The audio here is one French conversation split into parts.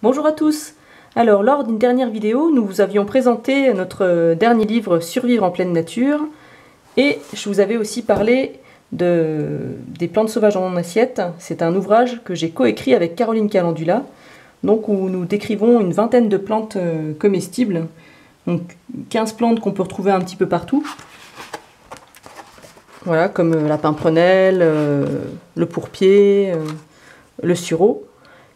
Bonjour à tous. Alors, lors d'une dernière vidéo, nous vous avions présenté notre dernier livre Survivre en pleine nature et je vous avais aussi parlé des plantes sauvages en assiette. C'est un ouvrage que j'ai coécrit avec Caroline Calendula, donc où nous décrivons une vingtaine de plantes comestibles, donc 15 plantes qu'on peut retrouver un petit peu partout. Voilà, comme la pimprenelle, le pourpier, le sureau.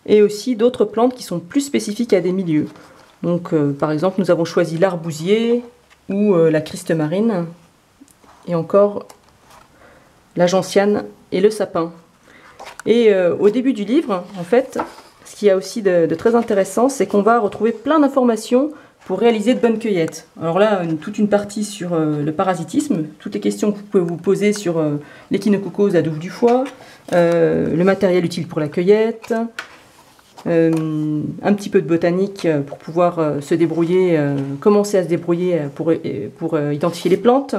Et aussi d'autres plantes qui sont plus spécifiques à des milieux. Donc par exemple nous avons choisi l'arbousier ou la criste marine et encore la gentiane et le sapin. Et au début du livre, en fait, ce qu'il y a aussi de très intéressant, c'est qu'on va retrouver plein d'informations pour réaliser de bonnes cueillettes. Alors là, toute une partie sur le parasitisme, toutes les questions que vous pouvez vous poser sur l'échinococose, la douve du foie, le matériel utile pour la cueillette, un petit peu de botanique pour pouvoir se débrouiller, commencer à se débrouiller pour identifier les plantes.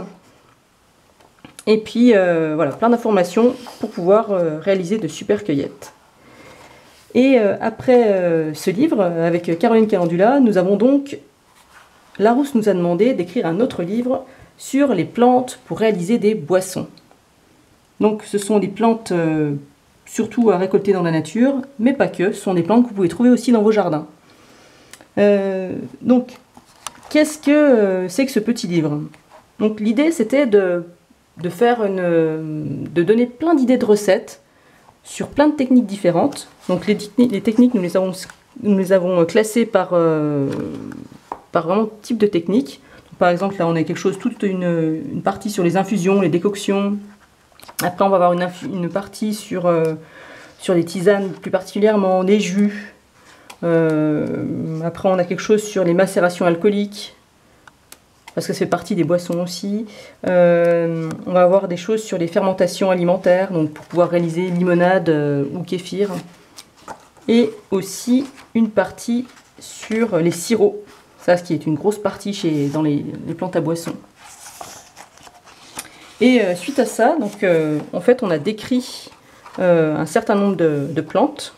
Et puis voilà, plein d'informations pour pouvoir réaliser de super cueillettes. Et après ce livre, avec Caroline Calendula, nous avons donc... Larousse nous a demandé d'écrire un autre livre sur les plantes pour réaliser des boissons. Donc ce sont des plantes... surtout à récolter dans la nature, mais pas que, ce sont des plantes que vous pouvez trouver aussi dans vos jardins. Donc, qu'est-ce que c'est que ce petit livre? Donc l'idée c'était de donner plein d'idées de recettes sur plein de techniques différentes. Donc les techniques, nous les avons classées par vraiment type de technique. Donc, par exemple, là on a quelque chose, toute une partie sur les infusions, les décoctions. Après, on va avoir une partie sur les tisanes, plus particulièrement, les jus. Après, on a quelque chose sur les macérations alcooliques, parce que ça fait partie des boissons aussi. On va avoir des choses sur les fermentations alimentaires, donc pour pouvoir réaliser limonade ou kéfir. Et aussi une partie sur les sirops, ça, ce qui est une grosse partie dans les plantes à boissons. Et suite à ça, donc, en fait, on a décrit un certain nombre de plantes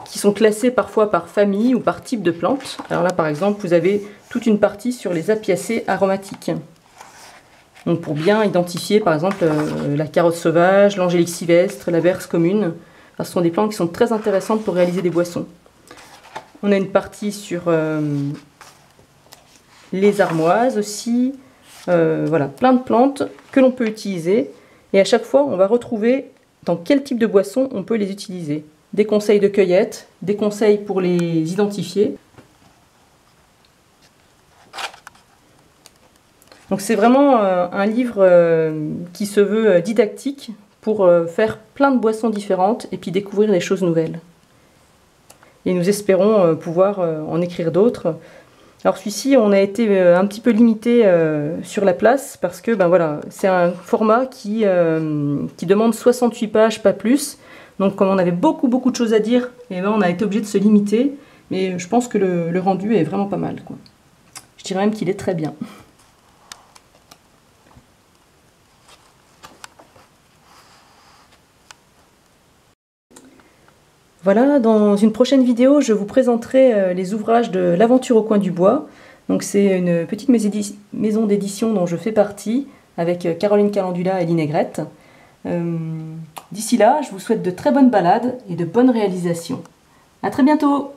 qui sont classées parfois par famille ou par type de plante. Alors là, par exemple, vous avez toute une partie sur les apiacées aromatiques. Donc pour bien identifier, par exemple, la carotte sauvage, l'angélique sylvestre, la berce commune. Ce sont des plantes qui sont très intéressantes pour réaliser des boissons. On a une partie sur les armoises aussi. Voilà, plein de plantes que l'on peut utiliser. Et à chaque fois, on va retrouver dans quel type de boisson on peut les utiliser. Des conseils de cueillette, des conseils pour les identifier. Donc c'est vraiment un livre qui se veut didactique pour faire plein de boissons différentes et puis découvrir des choses nouvelles. Et nous espérons pouvoir en écrire d'autres. Alors celui-ci, on a été un petit peu limité sur la place parce que ben voilà, c'est un format qui demande 68 pages, pas plus. Donc comme on avait beaucoup de choses à dire, et ben, on a été obligé de se limiter. Mais je pense que le rendu est vraiment pas mal, quoi. Je dirais même qu'il est très bien. Voilà, dans une prochaine vidéo, je vous présenterai les ouvrages de l'Aventure au coin du bois. Donc c'est une petite maison d'édition dont je fais partie, avec Caroline Calendula et Linaigrette. D'ici là, je vous souhaite de très bonnes balades et de bonnes réalisations. À très bientôt!